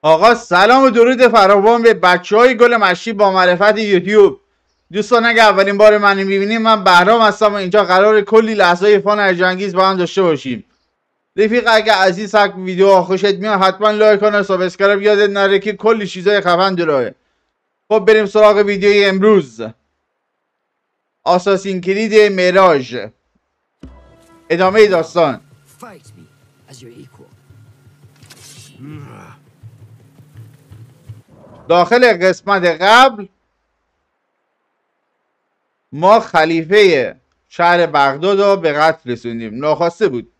آقا سلام و درود فراوان به بچهای گل مشی با معرفت یوتیوب. دوستان اگه اولین بار منو میبینیم، من بهرام هستم و اینجا قرار کلی لحظه فان هیجان‌انگیز با هم داشته باشیم. رفیق اگه از این سبک ویدیو خوشت میاد حتما لایک کن و سابسکرایب یادت نره که کلی چیزای خفن داره. خب بریم سراغ ویدیوی امروز. آساسین کرید معراج، ادامه داستان. داخل قسمت قبل ما خلیفه شهر بغداد رو به قتل رسوندیم، ناخواسته بود.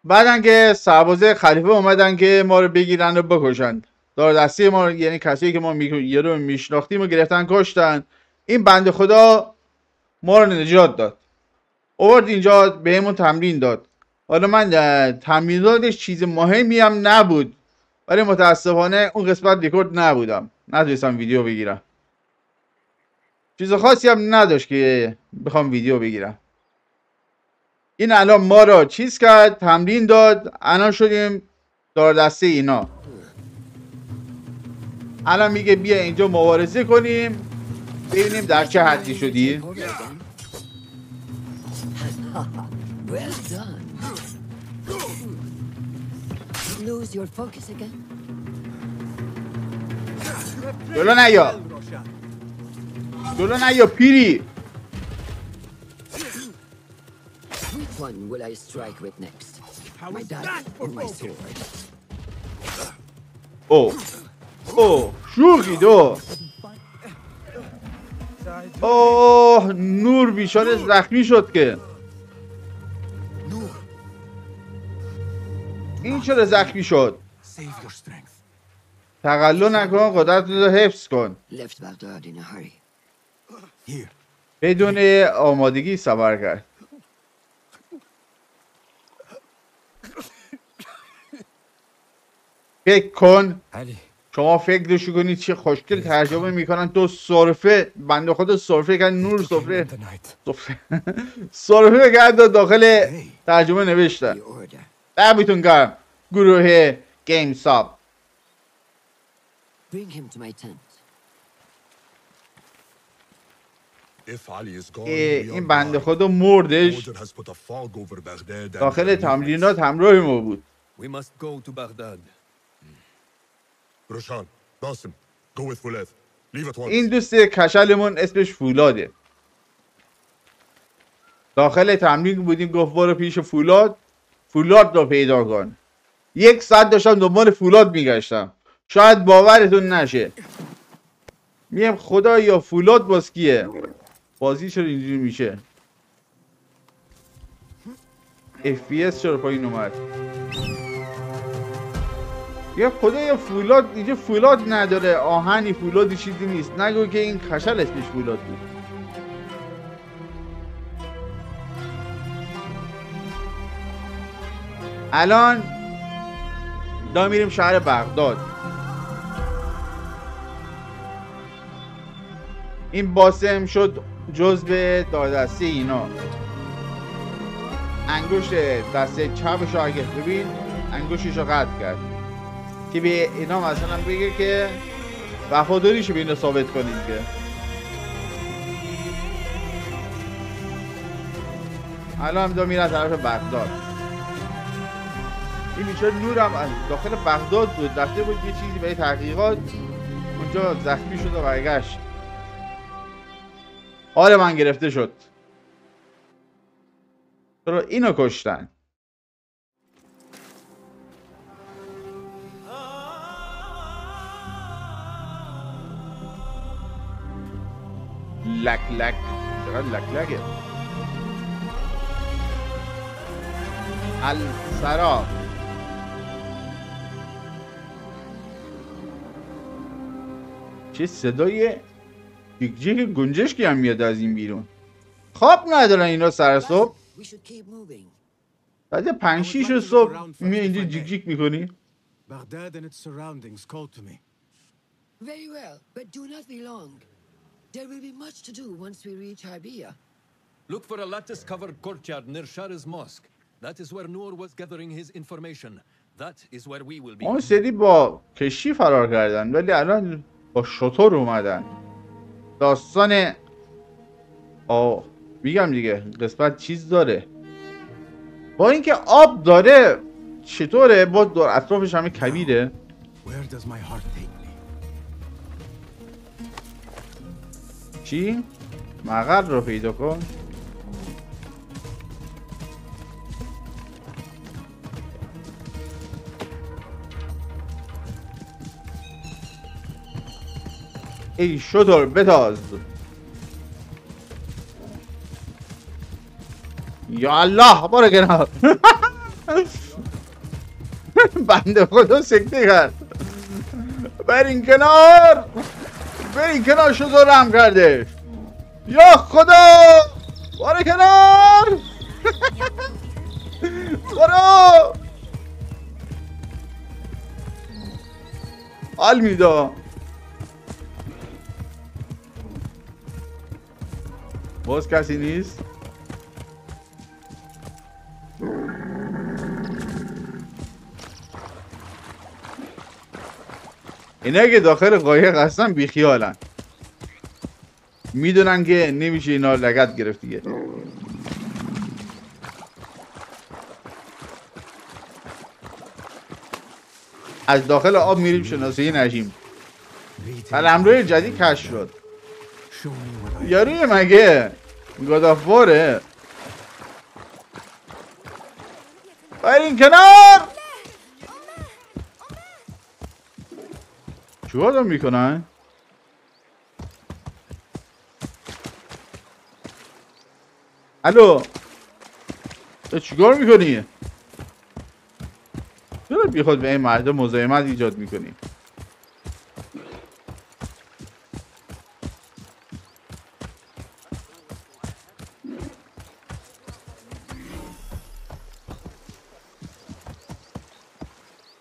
بعدن که سربازه خلیفه اومدن که ما رو بگیرن و بکشن. دار دستی ما، یعنی کسی که ما یه رو میشناختیم و گرفتن کشتن. این بنده خدا ما رو نجات داد، آورد اینجا بهمون تمرین داد. حالا من تمریناتش چیز مهمی هم نبود، ولی متاسفانه اون قسمت ریکورد نبودم، نتونستم ویدیو بگیرم. چیز خاصی هم نداشت که بخوام ویدیو بگیرم. این الان ما رو چیز کرد، تمرین داد، الان شدیم دار دسته اینا. الان میگه بیا اینجا مبارزه کنیم ببینیم در چه حدی شدی. جلو نیا، جلو نیا پیری. One will I strike with next? My dagger or my sword? اوه شوخی دو. اوه نور بیچاره زخمی شد که. این چرا زخمی شد؟ تقلا نکن، قدرت رو حفظ کن. بدون آمادگی سفر کرد. فکر کن، شما فکرشو کنید چه خوشگل ترجمه میکنن. تو صرفه بنده خدا صرفه کرد، نور صرفه کرد داخل ترجمه نوشته. دمتون گرم گروه گیم ساب. این بنده خدا مردش داخل تمرینات همراه ما بود. این دوست کشلمون اسمش فولاده. داخل تمرین بودیم، گفت برو پیش فولاد رو پیدا کن. 1 ساعت داشتم دنبال فولاد میگشتم، شاید باورتون نشه. میم خدا یا فولاد باز کیه؟ بازی چرا اینجوری میشه؟ FPS چرا پایین اومد؟ یا خدا یا فولاد اینجا فولاد نداره، آهنی فولادی چیزی نیست. نگو که این کشل اسمش فولاد بود. الان دا میریم شهر بغداد. این باسم شد جزء داردسته اینا. انگشت دست چپشو اگه ببین، انگشتشو قطع کرد که به اینا مثلا بگه که وفاداریشو به اینا ثابت کنیم. که الان هم دا میره طرف بغداد. این بیچاره نورم از داخل بغداد بود، رفته بود یه چیزی برای تحقیقات، اونجا زخمی شد و برگشت. حال من گرفته شد. چرا اینو کشتن؟ لک چقدر لکه السرا. چه صدای جیک گنجشکی هم میاد از این بیرون. خواب ندارن اینا سر صبح؟ بعد 5-6 صبح میاد اینجا جیک میکنی؟ Baghdad and its surroundings called to me. Very well, but do not be long. There will be much to do once we reach Harbia. Look for a lattice-covered courtyard near Shah's mosque. That is where Noor was gathering his information. That is where we will be. اون سری با کشتی فرار کردن ولی الان با شتر اومدن. داستان میگم دیگه قسمت چیز داره. با اینکه آب داره چطوره با دور اطرافش همه کبیره. Where does my heart take me? چی؟ مقر رو پیدا کن. ای شتر بتاز. یا الله برو کنار. بنده خدا سکته کرد. برین کنار، برین کنار. شترم کرده. یا خدا برو کنار. برو. حال میدا. باز کسی نیست. اینا که داخل قایق هستن بیخیالن، میدونن که نمیشه اینا رو لگد گرفت دیگه. از داخل آب میریم شناسایی نجیم. قلمروی جدید کشف شد. یاروی مگه گادافوره. برین کنار. چیکار دارن میکنن؟ الو تو چیکار میکنی؟ چرا بیخود به این مرد مزاحمت ایجاد میکنی؟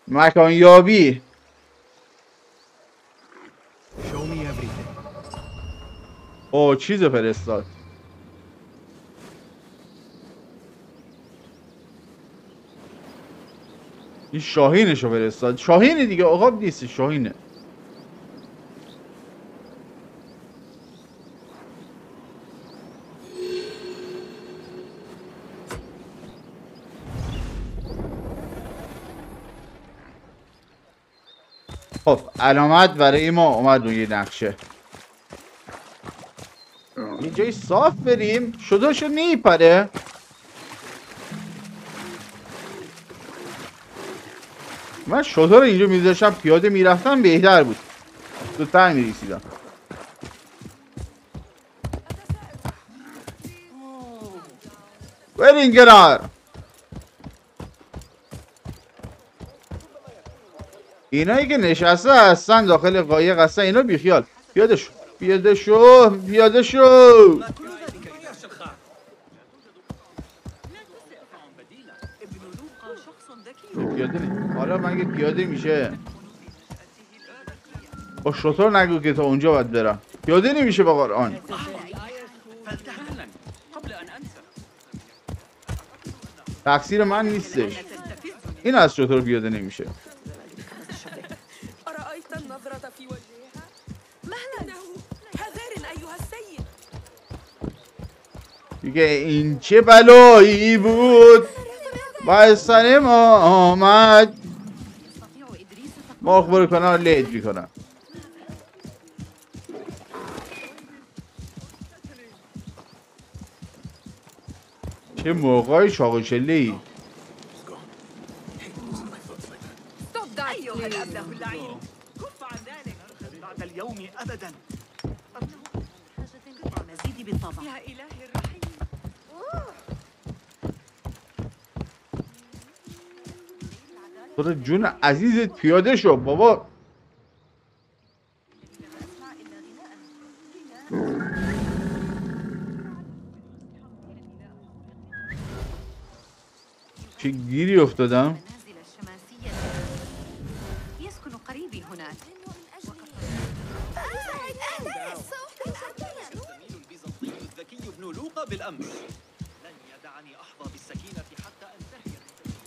مکان یابی. او چیز فرستاد. این شاهینشو فرستاد. شاهینه دیگه، عقاب نیست، شاهینه. خب علامت برای ما اومد روی نقشه. یه جای صاف بریم. شداشو نیپره. من شطور اینجا میذاشم پیاده میرفتم بهتر بود، زودتر میرسیدم. برین کنار. اینایی که نشسته هستن داخل قایق هستن، اینا بیخیال. پیاده شو، پیاده شو، پیاده شو. پیاده نی. حالا مگه پیاده میشه؟ با شطور نگو که تا اونجا باید برم. پیاده نمیشه با قرآن. تقصیر من نیستش. این از شطور پیاده نمیشه. دیگه این چه بلایی بود با سر ما آمد. ماخ برو کنار لید میکنم. چه موقعی شاق و چله ای. خدا جون عزیزت پیاده شو بابا. چه گیری افتادم.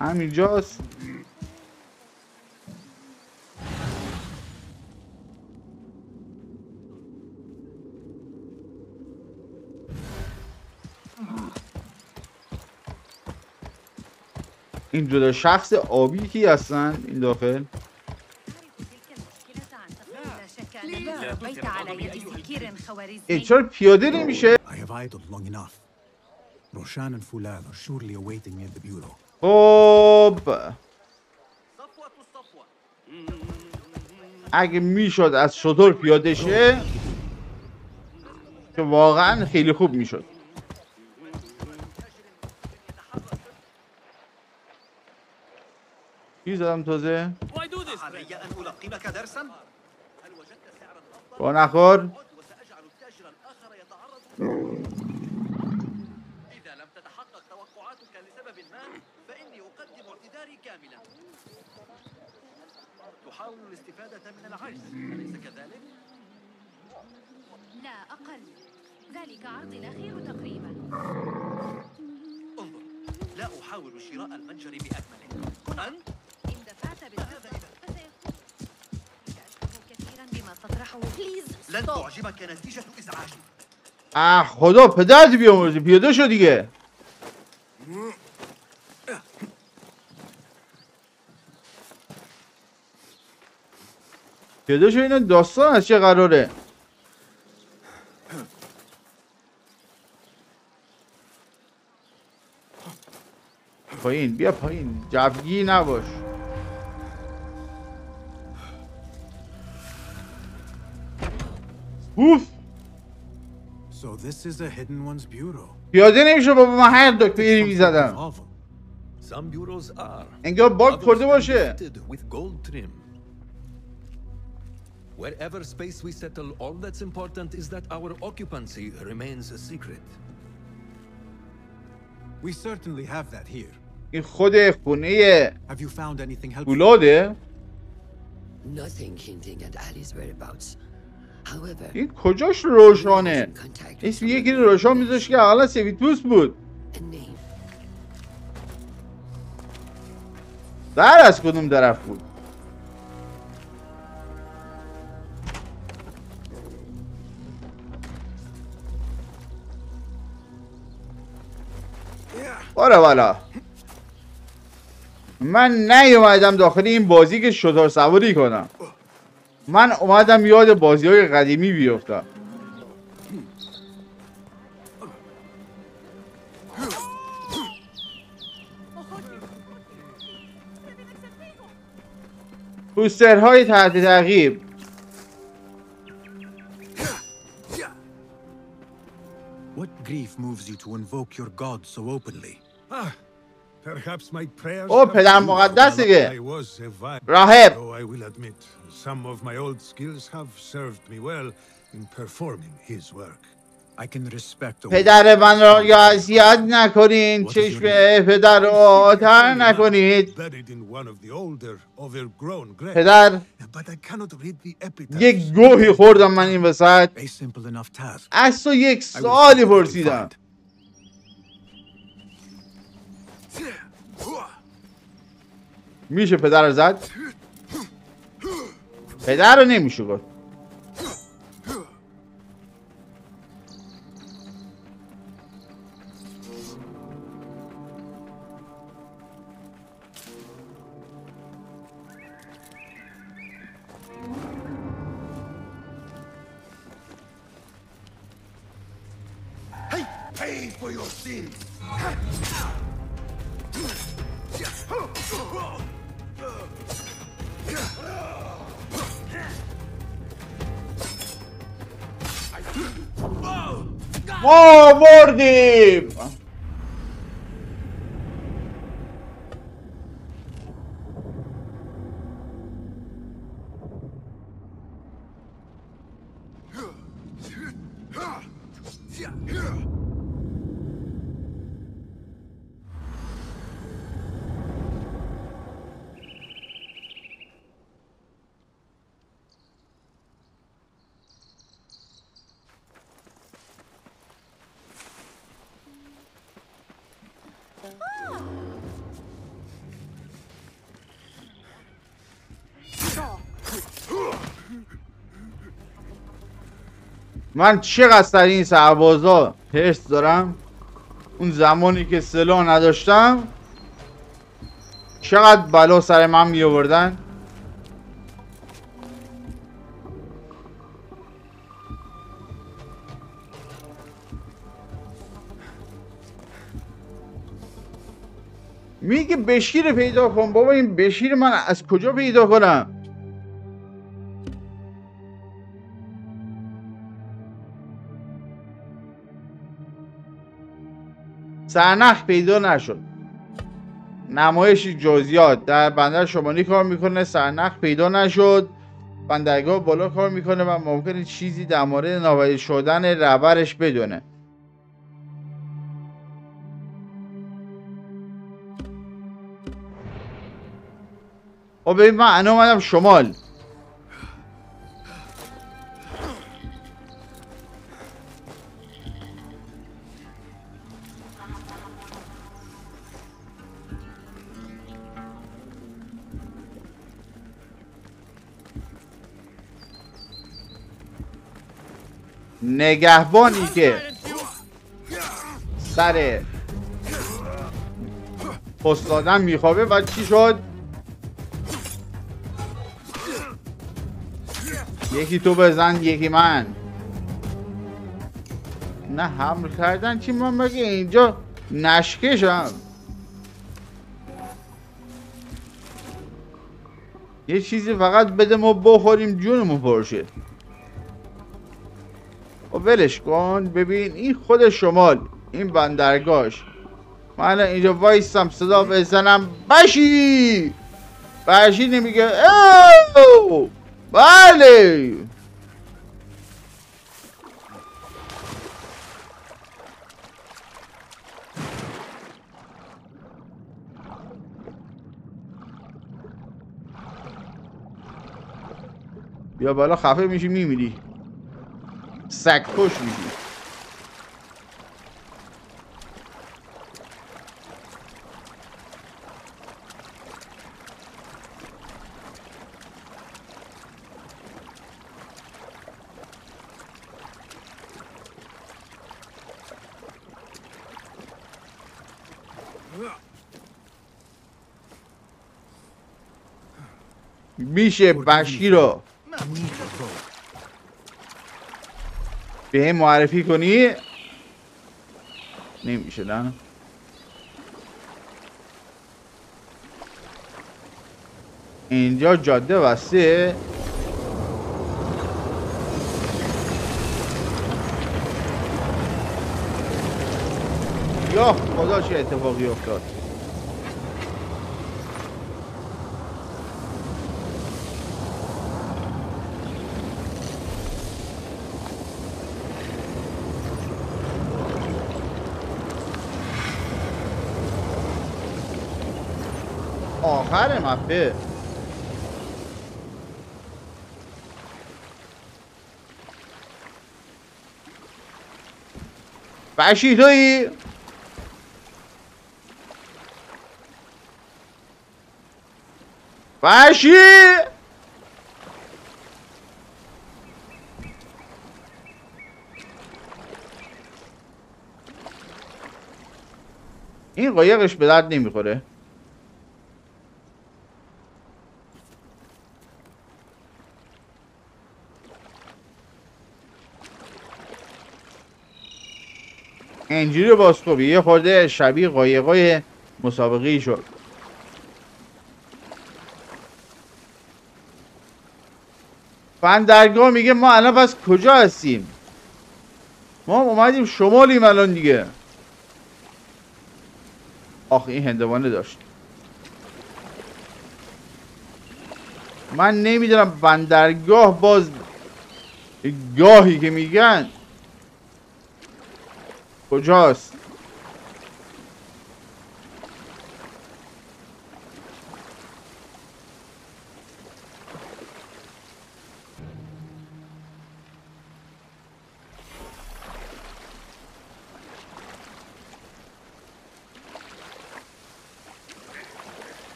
همینجاست. این دو شخص آبی کی هستن این داخل؟ این چرا پیاده نمیشه؟ I have idled long enough. Roshan and Fulad are surely awaiting me at the bureau. خب اگه میشد از شتر پیاده شه که واقعا خیلی خوب میشد. چی زدم تازه؟ با نخور تحاول الاستفادة من العجز، أليس كذلك؟ لا أقل. ذلك عرض الأخير تقريبا. انظر، لا أحاول شراء المتجر بأكمله. أنت؟ إن دفعت بالهذا فسيكون كثيرا بما تطرحه. بليز لن تعجبك نتيجة إزعاجي. خدا پدرت بیامرزی پیاده شو دیگه. پیاده شو. این داستان از چه قراره؟ پایین بیا پایین جوگی نباش. اوف So this is a hidden one's bureau. پیاده نمیشه بابا. من هر دکتری میزدم. Some bureaus are. انگار باگ خورده باشه. With gold trim. Wherever space we settle, all that's important is that our occupancy remains a secret. We certainly have that here. این خود خونه Have you found anything helpful? فولاده. Nothing hinting at Ali's whereabouts. However, این کجاش روشانه؟ اسم یکی رو روشان میذاش که اقلا سفیدپوست بود. a name. در از کدوم طرف بود؟ باره والا من نیومدم داخل این بازی که شتر سواری کنم. من اومدم یاد بازی‌های قدیمی بیفتم. بوسترهای تحت تعقیب. What grief moves you to invoke your god so openly? Perhaps my prayers. او پدر مقدس دیگه. I was a vine. راهب. Though I will admit, some of my old skills have served me well in performing his work. I can respect a پدر من را یا اذیت نکنین. چشم پدر را آتر نکنید. Buried in one of the older, overgrown graves. پدر But I cannot read the epitaph. یک گوهی خوردم من این وسط. a simple enough task. از تو یک سوالی پرسیدم. میشه پدر رو زد؟ پدر رو نمیشه گفت. Pay for your sins. ما بردیم. من چقدر سر این سربازا حرص دارم. اون زمانی که سلاح نداشتم چقدر بلا سر من می آوردن. میگه بشیر پیدا کن. بابا این بشیر من از کجا پیدا کنم؟ سرنخ پیدا نشد. نمایش جزئیات در بندر شمالی کار میکنه. سرنخ پیدا نشد. بندرگاه بالا کار میکنه و ممکنه چیزی در مورد ناپدید شدن رهبرش بدونه. خب ببین من الان اومدم شمال. نگهبانی که سر استادم میخوابه و چی شد؟ یکی تو بزن یکی من. نه حمل کردن چی؟ من مگه اینجا نشکشم؟ یه چیزی فقط بده ما بخوریم جونمون پرشه. و ولش کن. ببین این خود شمال، این بندرگاهش. من الان اینجا وایستم صدا بزنم بشی بشی نمیگه اوه بله. بیا بالا خفه میشی میمیری. سگ کش میشی. میشه بشیر رو به هم معرفی کنی؟ نمیشه نه؟ اینجا جاده وسته. یا خدا چه اتفاقی افتاد. آخر مپه بشی تویی؟ بشی این قایقش به درد نمیخوره. اینجوری باز خوبی یه خورده شبیه قایقای مسابقه‌ای شد. بندرگاه میگه ما الان پس کجا هستیم؟ ما اومدیم شمالیم الان دیگه. آخه این هندوانه داشت. من نمیدونم بندرگاه باز گاهی که میگن کجاست؟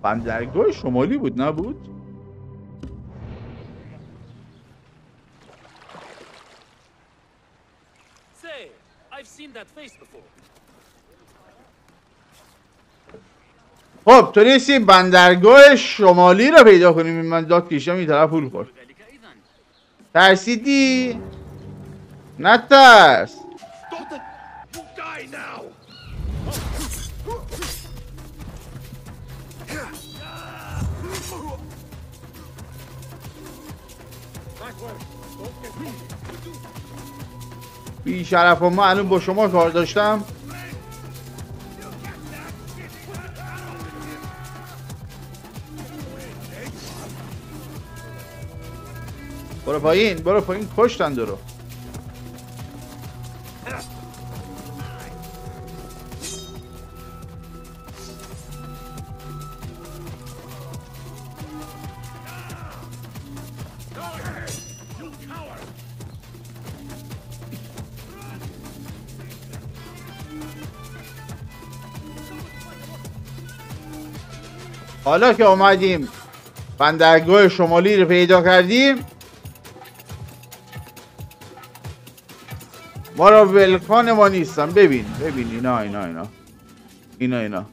بندرگاه شمالی بود نبود؟ Say, I've seen that face before. خب تو نیستی بندرگاه شمالی رو پیدا کنیم. من داد کشیدم این طرف پول خورد. ذلك إذن. ترسیدی؟ نترس. You die now. بی شرف و من الان با شما کار داشتم. برو پایین برو پایین کشتن درو. حالا که اومدیم بندرگاه شمالی رو پیدا کردیم، ما را ولکان ما نیستن. ببین اینا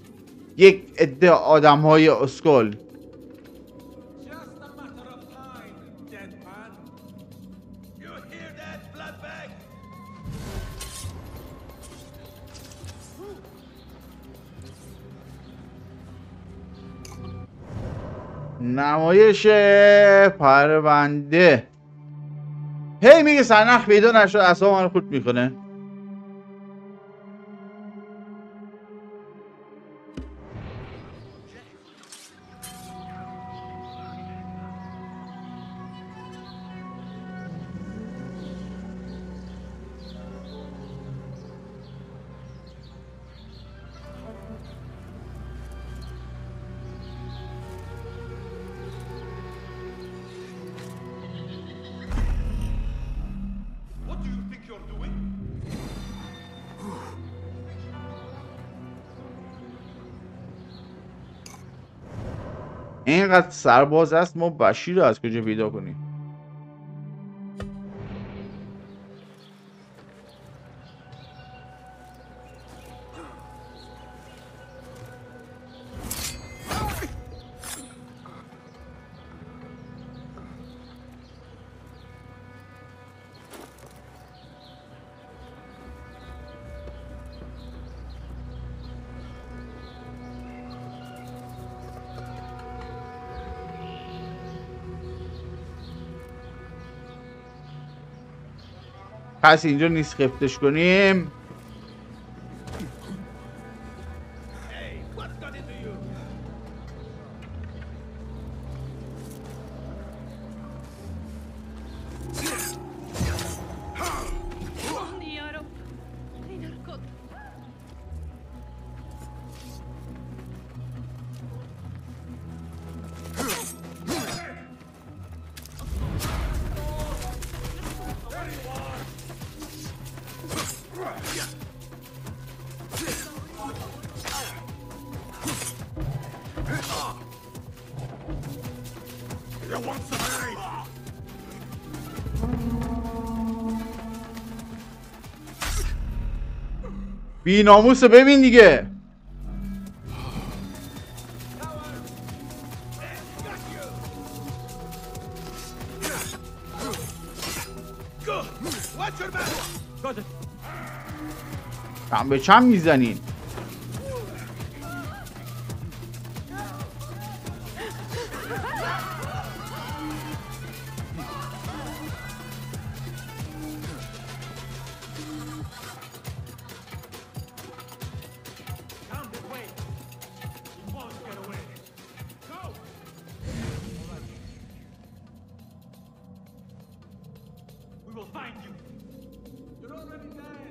یک عده آدم های اسکل. نمایش پرونده. هی میگه سرنخ پیدا نشد، اصلا من خود میکنه. اینقدر سرباز است، ما بشیر رو از کجا پیدا کنیم؟ پس اینجا نیست خفتش کنیم. بی ناموسه ببین دیگه. چم به چم میزنین. We will find you. You're already dead.